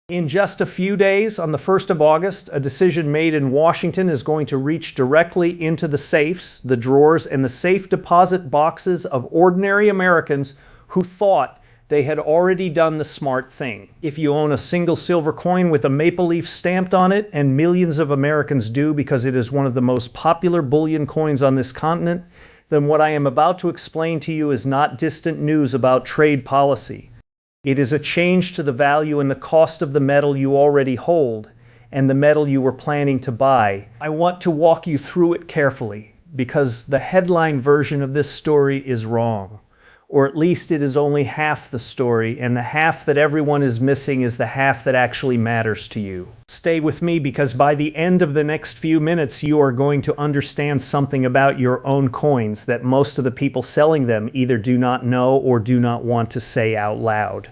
In just a few days, on the 1st of August, a decision made in Washington is going to reach directly into the safes, the drawers, and the safe deposit boxes of ordinary Americans who thought they had already done the smart thing. If you own a single silver coin with a maple leaf stamped on it, and millions of Americans do because it is one of the most popular bullion coins on this continent, then what I am about to explain to you is not distant news about trade policy. It is a change to the value and the cost of the metal you already hold and the metal you were planning to buy. I want to walk you through it carefully because the headline version of this story is wrong. Or at least it is only half the story, and the half that everyone is missing is the half that actually matters to you. Stay with me because by the end of the next few minutes you are going to understand something about your own coins that most of the people selling them either do not know or do not want to say out loud.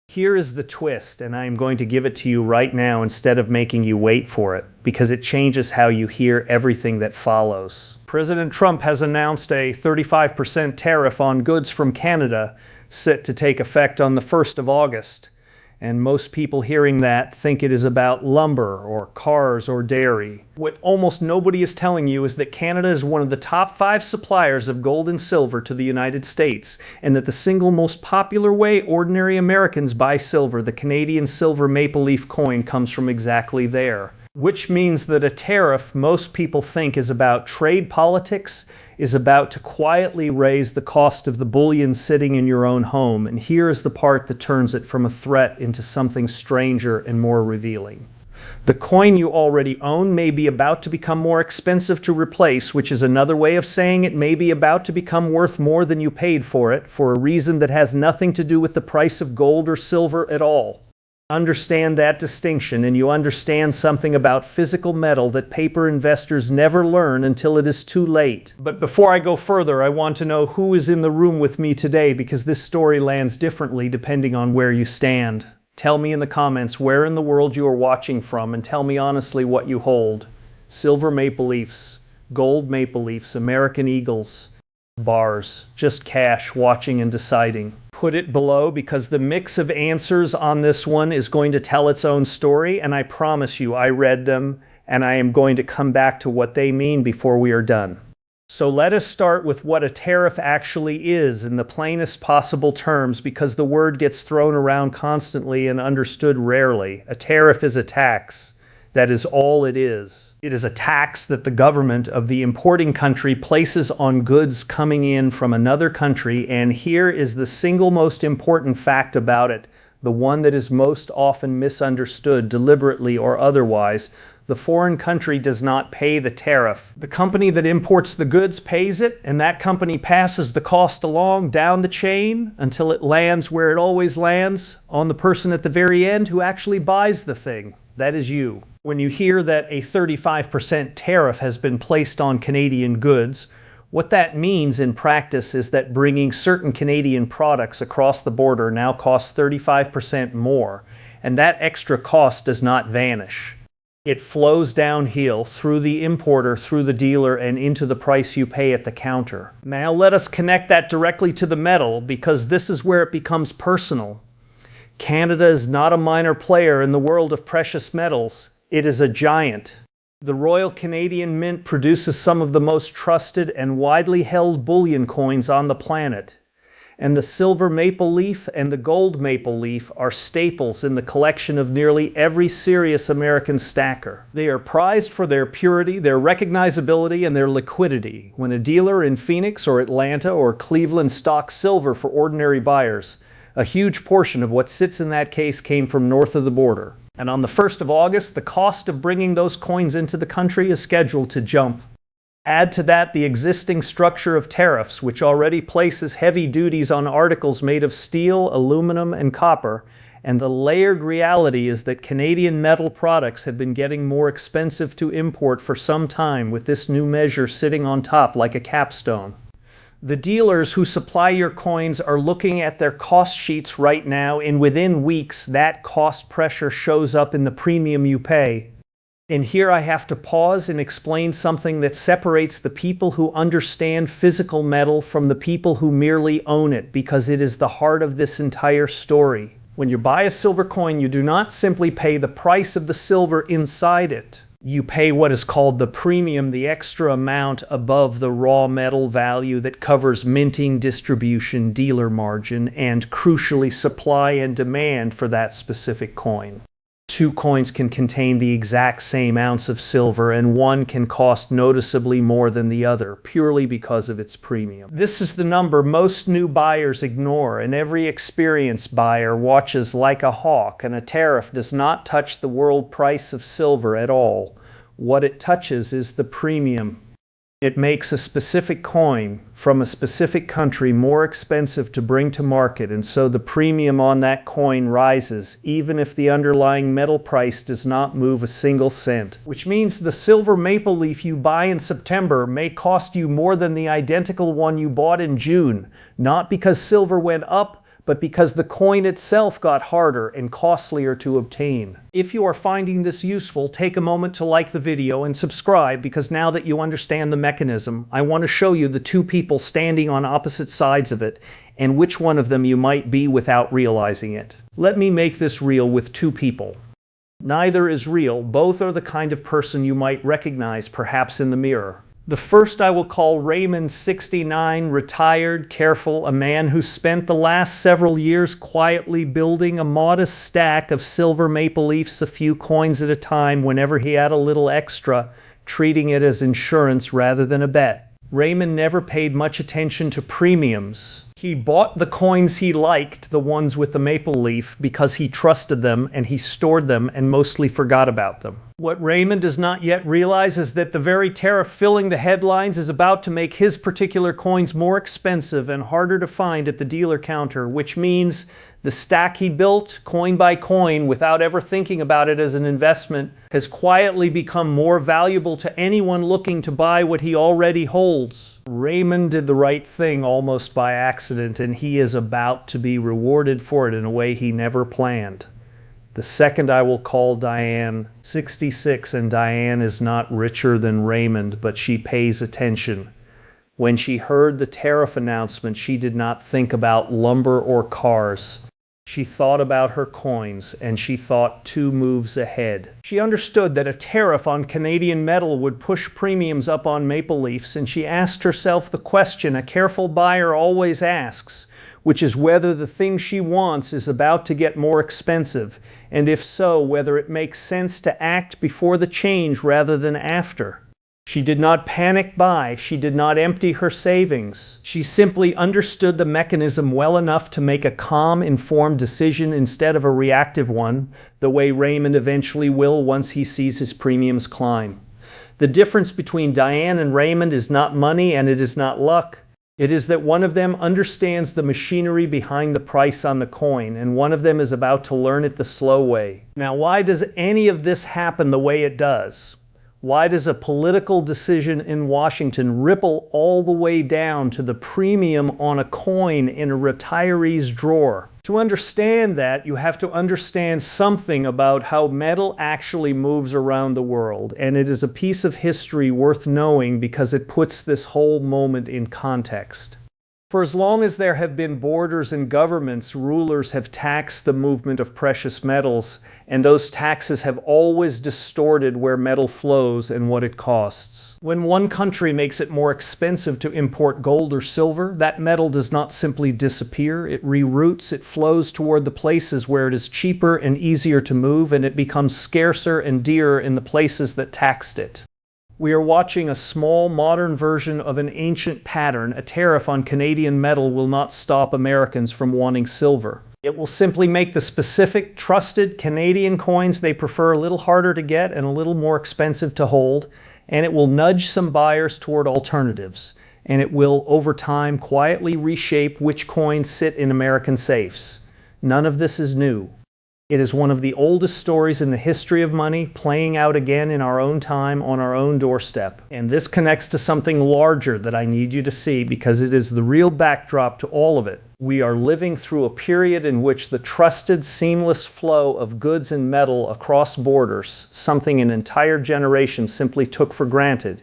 Here is the twist, and I am going to give it to you right now instead of making you wait for it, because it changes how you hear everything that follows. President Trump has announced a 35% tariff on goods from Canada set to take effect on the 1st of August. And most people hearing that think it is about lumber or cars or dairy. What almost nobody is telling you is that Canada is one of the top 5 suppliers of gold and silver to the United States, and that the single most popular way ordinary Americans buy silver, the Canadian silver maple leaf coin, comes from exactly there. Which means that a tariff most people think is about trade politics is about to quietly raise the cost of the bullion sitting in your own home, and here is the part that turns it from a threat into something stranger and more revealing. The coin you already own may be about to become more expensive to replace, which is another way of saying it may be about to become worth more than you paid for it, for a reason that has nothing to do with the price of gold or silver at all. Understand that distinction, and you understand something about physical metal that paper investors never learn until it is too late. But before I go further, I want to know who is in the room with me today, because this story lands differently depending on where you stand. Tell me in the comments where in the world you are watching from, and tell me honestly what you hold. Silver maple leafs, gold maple leafs, American eagles, bars, just cash, watching and deciding. Put it below because the mix of answers on this one is going to tell its own story, and I promise you I read them and I am going to come back to what they mean before we are done. So let us start with what a tariff actually is in the plainest possible terms, because the word gets thrown around constantly and understood rarely. A tariff is a tax. That is all it is. It is a tax that the government of the importing country places on goods coming in from another country, and here is the single most important fact about it, the one that is most often misunderstood, deliberately or otherwise. The foreign country does not pay the tariff. The company that imports the goods pays it, and that company passes the cost along down the chain until it lands where it always lands, on the person at the very end who actually buys the thing. That is you. When you hear that a 35% tariff has been placed on Canadian goods, what that means in practice is that bringing certain Canadian products across the border now costs 35% more, and that extra cost does not vanish. It flows downhill through the importer, through the dealer, and into the price you pay at the counter. Now let us connect that directly to the metal, because this is where it becomes personal. Canada is not a minor player in the world of precious metals. It is a giant. The Royal Canadian Mint produces some of the most trusted and widely held bullion coins on the planet. And the silver maple leaf and the gold maple leaf are staples in the collection of nearly every serious American stacker. They are prized for their purity, their recognizability, and their liquidity. When a dealer in Phoenix or Atlanta or Cleveland stocks silver for ordinary buyers, a huge portion of what sits in that case came from north of the border. And on the 1st of August, the cost of bringing those coins into the country is scheduled to jump. Add to that the existing structure of tariffs, which already places heavy duties on articles made of steel, aluminum, and copper, and the layered reality is that Canadian metal products have been getting more expensive to import for some time, with this new measure sitting on top like a capstone. The dealers who supply your coins are looking at their cost sheets right now, and within weeks that cost pressure shows up in the premium you pay. And here I have to pause and explain something that separates the people who understand physical metal from the people who merely own it, because it is the heart of this entire story. When you buy a silver coin, you do not simply pay the price of the silver inside it. You pay what is called the premium, the extra amount above the raw metal value that covers minting, distribution, dealer margin, and crucially supply and demand for that specific coin. Two coins can contain the exact same ounce of silver, and one can cost noticeably more than the other, purely because of its premium. This is the number most new buyers ignore, and every experienced buyer watches like a hawk, and a tariff does not touch the world price of silver at all. What it touches is the premium. It makes a specific coin from a specific country more expensive to bring to market, and so the premium on that coin rises, even if the underlying metal price does not move a single cent. Which means the silver maple leaf you buy in September may cost you more than the identical one you bought in June, not because silver went up, but because the coin itself got harder and costlier to obtain. If you are finding this useful, take a moment to like the video and subscribe, because now that you understand the mechanism, I want to show you the two people standing on opposite sides of it, and which one of them you might be without realizing it. Let me make this real with two people. Neither is real, both are the kind of person you might recognize perhaps in the mirror. The first I will call Raymond, 69, retired, careful, a man who spent the last several years quietly building a modest stack of silver maple leafs, a few coins at a time whenever he had a little extra, treating it as insurance rather than a bet. Raymond never paid much attention to premiums. He bought the coins he liked, the ones with the maple leaf, because he trusted them, and he stored them and mostly forgot about them. What Raymond does not yet realize is that the very tariff filling the headlines is about to make his particular coins more expensive and harder to find at the dealer counter, which means the stack he built, coin by coin, without ever thinking about it as an investment, has quietly become more valuable to anyone looking to buy what he already holds. Raymond did the right thing almost by accident, and he is about to be rewarded for it in a way he never planned. The second I will call Diane, 66, and Diane is not richer than Raymond, but she pays attention. When she heard the tariff announcement, she did not think about lumber or cars. She thought about her coins, and she thought 2 moves ahead. She understood that a tariff on Canadian metal would push premiums up on maple leafs, and she asked herself the question a careful buyer always asks, which is whether the thing she wants is about to get more expensive, and if so, whether it makes sense to act before the change rather than after. She did not panic buy. She did not empty her savings. She simply understood the mechanism well enough to make a calm, informed decision instead of a reactive one, the way Raymond eventually will once he sees his premiums climb. The difference between Diane and Raymond is not money, and it is not luck. It is that one of them understands the machinery behind the price on the coin, and one of them is about to learn it the slow way. Now, why does any of this happen the way it does? Why does a political decision in Washington ripple all the way down to the premium on a coin in a retiree's drawer? To understand that, you have to understand something about how metal actually moves around the world, and it is a piece of history worth knowing because it puts this whole moment in context. For as long as there have been borders and governments, rulers have taxed the movement of precious metals, and those taxes have always distorted where metal flows and what it costs. When one country makes it more expensive to import gold or silver, that metal does not simply disappear. It reroutes, it flows toward the places where it is cheaper and easier to move, and it becomes scarcer and dearer in the places that taxed it. We are watching a small, modern version of an ancient pattern. A tariff on Canadian metal will not stop Americans from wanting silver. It will simply make the specific, trusted Canadian coins they prefer a little harder to get and a little more expensive to hold, and it will nudge some buyers toward alternatives. And it will, over time, quietly reshape which coins sit in American safes. None of this is new. It is one of the oldest stories in the history of money, playing out again in our own time, on our own doorstep. And this connects to something larger that I need you to see, because it is the real backdrop to all of it. We are living through a period in which the trusted, seamless flow of goods and metal across borders, something an entire generation simply took for granted,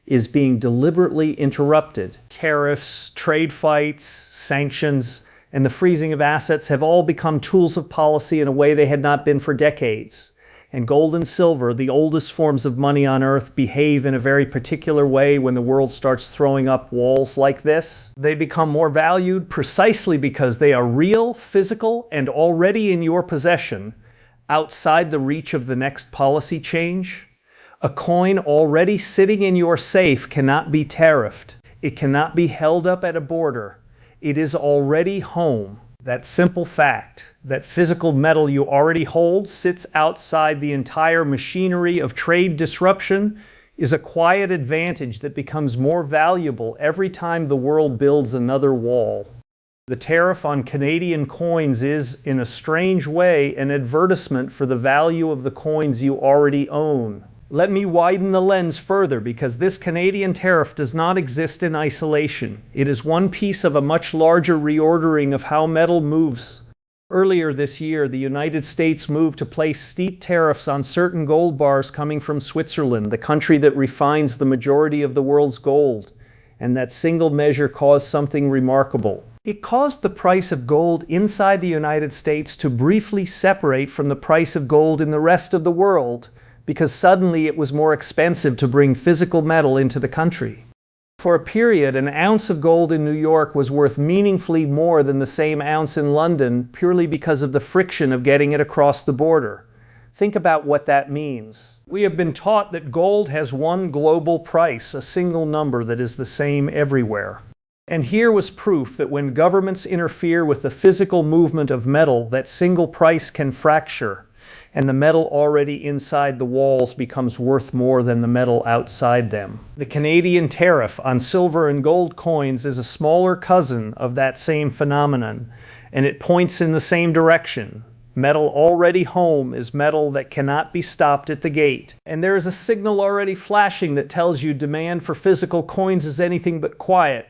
is being deliberately interrupted. Tariffs, trade fights, sanctions, and the freezing of assets have all become tools of policy in a way they had not been for decades. And gold and silver, the oldest forms of money on Earth, behave in a very particular way when the world starts throwing up walls like this. They become more valued precisely because they are real, physical, and already in your possession, outside the reach of the next policy change. A coin already sitting in your safe cannot be tariffed. It cannot be held up at a border. It is already home. That simple fact, that physical metal you already hold sits outside the entire machinery of trade disruption, is a quiet advantage that becomes more valuable every time the world builds another wall. The tariff on Canadian coins is, in a strange way, an advertisement for the value of the coins you already own. Let me widen the lens further, because this Canadian tariff does not exist in isolation. It is one piece of a much larger reordering of how metal moves. Earlier this year, the United States moved to place steep tariffs on certain gold bars coming from Switzerland, the country that refines the majority of the world's gold. And that single measure caused something remarkable. It caused the price of gold inside the United States to briefly separate from the price of gold in the rest of the world, because suddenly it was more expensive to bring physical metal into the country. For a period, an ounce of gold in New York was worth meaningfully more than the same ounce in London, purely because of the friction of getting it across the border. Think about what that means. We have been taught that gold has one global price, a single number that is the same everywhere. And here was proof that when governments interfere with the physical movement of metal, that single price can fracture, and the metal already inside the walls becomes worth more than the metal outside them. The Canadian tariff on silver and gold coins is a smaller cousin of that same phenomenon, and it points in the same direction. Metal already home is metal that cannot be stopped at the gate. And there is a signal already flashing that tells you demand for physical coins is anything but quiet.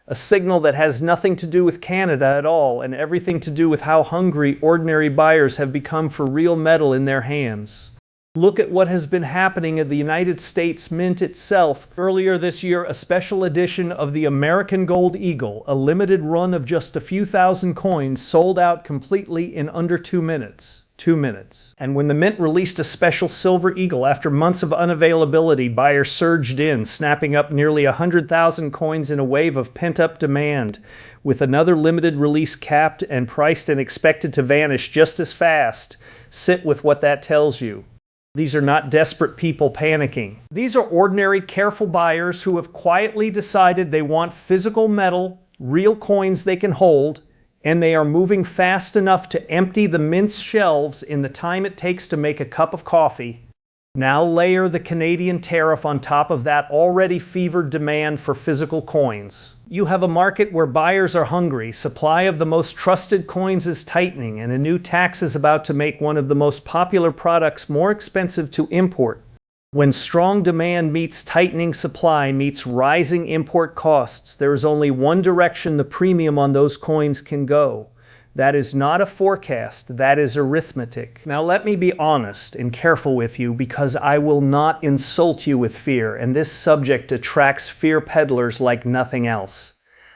A signal that has nothing to do with Canada at all, and everything to do with how hungry ordinary buyers have become for real metal in their hands. Look at what has been happening at the United States Mint itself. Earlier this year, a special edition of the American Gold Eagle, a limited run of just a few thousand coins, sold out completely in under 2 minutes. 2 minutes. And when the Mint released a special Silver Eagle after months of unavailability, buyers surged in, snapping up nearly 100,000 coins in a wave of pent-up demand, with another limited release capped and priced and expected to vanish just as fast. Sit with what that tells you. These are not desperate people panicking. These are ordinary, careful buyers who have quietly decided they want physical metal, real coins they can hold, and they are moving fast enough to empty the Mint's shelves in the time it takes to make a cup of coffee. Now layer the Canadian tariff on top of that already fevered demand for physical coins. You have a market where buyers are hungry, supply of the most trusted coins is tightening, and a new tax is about to make one of the most popular products more expensive to import. When strong demand meets tightening supply meets rising import costs, there is only one direction the premium on those coins can go. That is not a forecast, that is arithmetic. Now let me be honest and careful with you, because I will not insult you with fear, and this subject attracts fear peddlers like nothing else.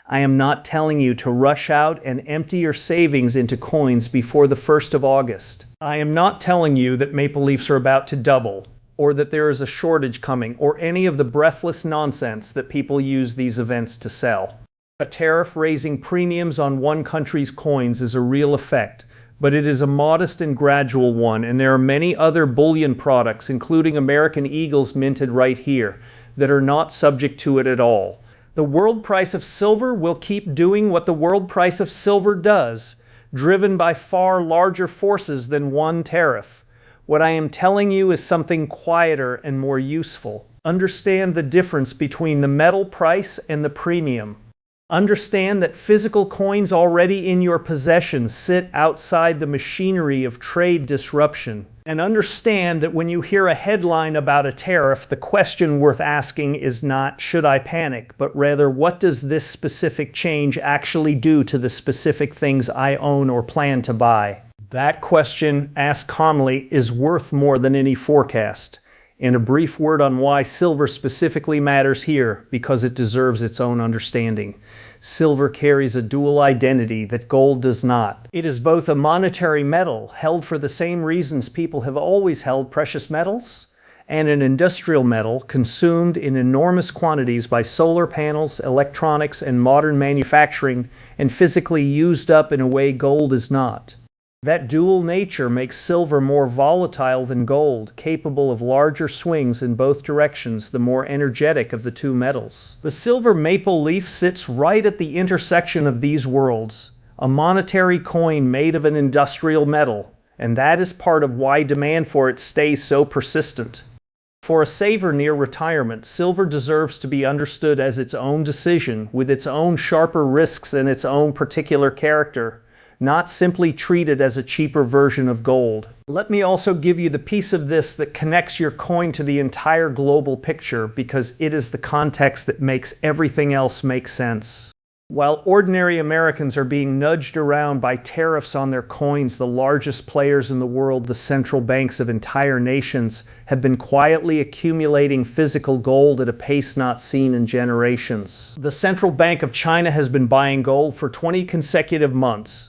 I am not telling you to rush out and empty your savings into coins before the 1st of August. I am not telling you that Maple Leafs are about to double, or that there is a shortage coming, or any of the breathless nonsense that people use these events to sell. A tariff raising premiums on one country's coins is a real effect, but it is a modest and gradual one, and there are many other bullion products, including American Eagles minted right here, that are not subject to it at all. The world price of silver will keep doing what the world price of silver does, driven by far larger forces than one tariff. What I am telling you is something quieter and more useful. Understand the difference between the metal price and the premium. Understand that physical coins already in your possession sit outside the machinery of trade disruption. And understand that when you hear a headline about a tariff, the question worth asking is not, should I panic, but rather, what does this specific change actually do to the specific things I own or plan to buy? That question, asked calmly, is worth more than any forecast. And a brief word on why silver specifically matters here, because it deserves its own understanding. Silver carries a dual identity that gold does not. It is both a monetary metal, held for the same reasons people have always held precious metals, and an industrial metal consumed in enormous quantities by solar panels, electronics, and modern manufacturing, and physically used up in a way gold is not. That dual nature makes silver more volatile than gold, capable of larger swings in both directions, the more energetic of the two metals. The silver maple leaf sits right at the intersection of these worlds, a monetary coin made of an industrial metal, and that is part of why demand for it stays so persistent. For a saver near retirement, silver deserves to be understood as its own decision, with its own sharper risks and its own particular character, not simply treated as a cheaper version of gold. Let me also give you the piece of this that connects your coin to the entire global picture, because it is the context that makes everything else make sense. While ordinary Americans are being nudged around by tariffs on their coins, the largest players in the world, the central banks of entire nations, have been quietly accumulating physical gold at a pace not seen in generations. The Central Bank of China has been buying gold for 20 consecutive months.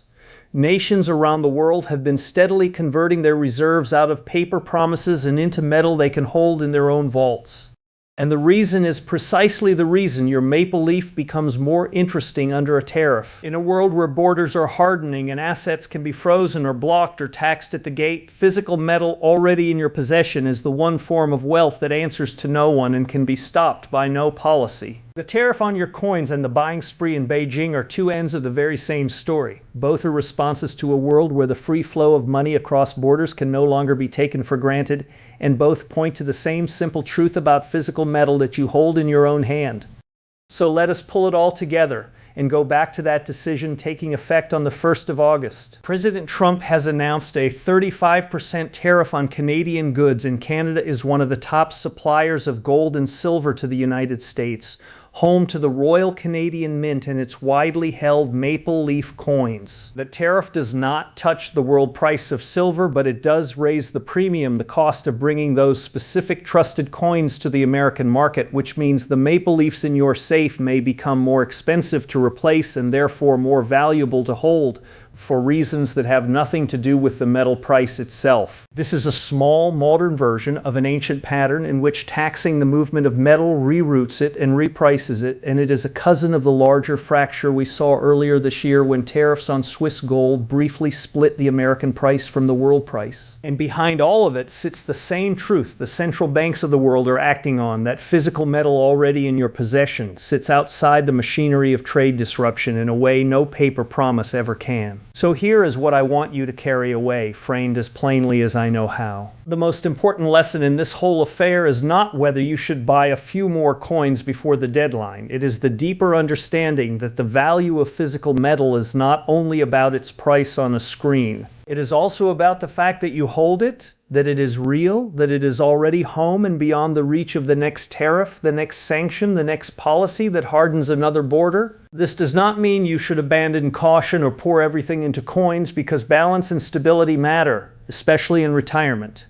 Nations around the world have been steadily converting their reserves out of paper promises and into metal they can hold in their own vaults. And the reason is precisely the reason your maple leaf becomes more interesting under a tariff. In a world where borders are hardening and assets can be frozen or blocked or taxed at the gate, physical metal already in your possession is the one form of wealth that answers to no one and can be stopped by no policy. The tariff on your coins and the buying spree in Beijing are two ends of the very same story. Both are responses to a world where the free flow of money across borders can no longer be taken for granted, and both point to the same simple truth about physical metal that you hold in your own hand. So let us pull it all together and go back to that decision taking effect on the 1st of August. President Trump has announced a 35% tariff on Canadian goods, and Canada is one of the top suppliers of gold and silver to the United States, home to the Royal Canadian Mint and its widely held maple leaf coins. The tariff does not touch the world price of silver, but it does raise the premium, the cost of bringing those specific trusted coins to the American market, which means the maple leafs in your safe may become more expensive to replace and therefore more valuable to hold, for reasons that have nothing to do with the metal price itself. This is a small, modern version of an ancient pattern in which taxing the movement of metal reroutes it and reprices it, and it is a cousin of the larger fracture we saw earlier this year when tariffs on Swiss gold briefly split the American price from the world price. And behind all of it sits the same truth the central banks of the world are acting on, that physical metal already in your possession sits outside the machinery of trade disruption in a way no paper promise ever can. So here is what I want you to carry away, framed as plainly as I know how. The most important lesson in this whole affair is not whether you should buy a few more coins before the deadline. It is the deeper understanding that the value of physical metal is not only about its price on a screen. It is also about the fact that you hold it, that it is real, that it is already home and beyond the reach of the next tariff, the next sanction, the next policy that hardens another border. This does not mean you should abandon caution or pour everything into coins, because balance and stability matter, especially in retirement.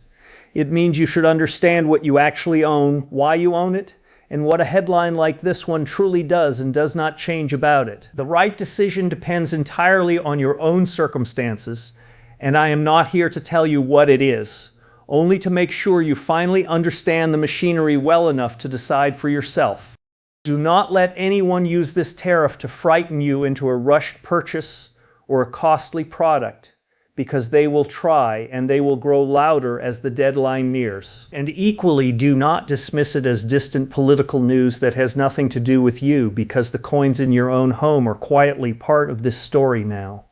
It means you should understand what you actually own, why you own it, and what a headline like this one truly does and does not change about it. The right decision depends entirely on your own circumstances, and I am not here to tell you what it is, only to make sure you finally understand the machinery well enough to decide for yourself. Do not let anyone use this tariff to frighten you into a rushed purchase or a costly product, because they will try and they will grow louder as the deadline nears. And equally, do not dismiss it as distant political news that has nothing to do with you, because the coins in your own home are quietly part of this story now.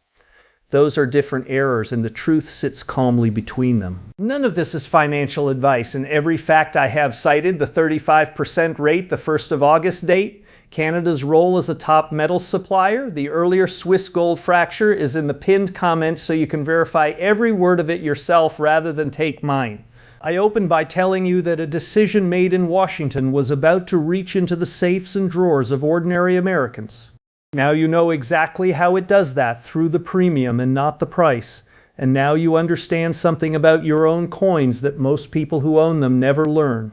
Those are different errors, and the truth sits calmly between them. None of this is financial advice, and every fact I have cited, the 35% rate, the 1st of August date, Canada's role as a top metals supplier, the earlier Swiss gold fracture is in the pinned comment, so you can verify every word of it yourself rather than take mine. I opened by telling you that a decision made in Washington was about to reach into the safes and drawers of ordinary Americans. Now you know exactly how it does that, through the premium and not the price. And now you understand something about your own coins that most people who own them never learn.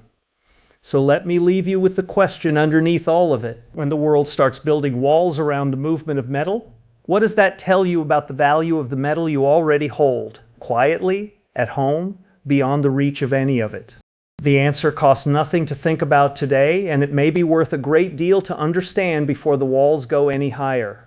So let me leave you with the question underneath all of it. When the world starts building walls around the movement of metal, what does that tell you about the value of the metal you already hold, quietly, at home, beyond the reach of any of it? The answer costs nothing to think about today, and it may be worth a great deal to understand before the walls go any higher.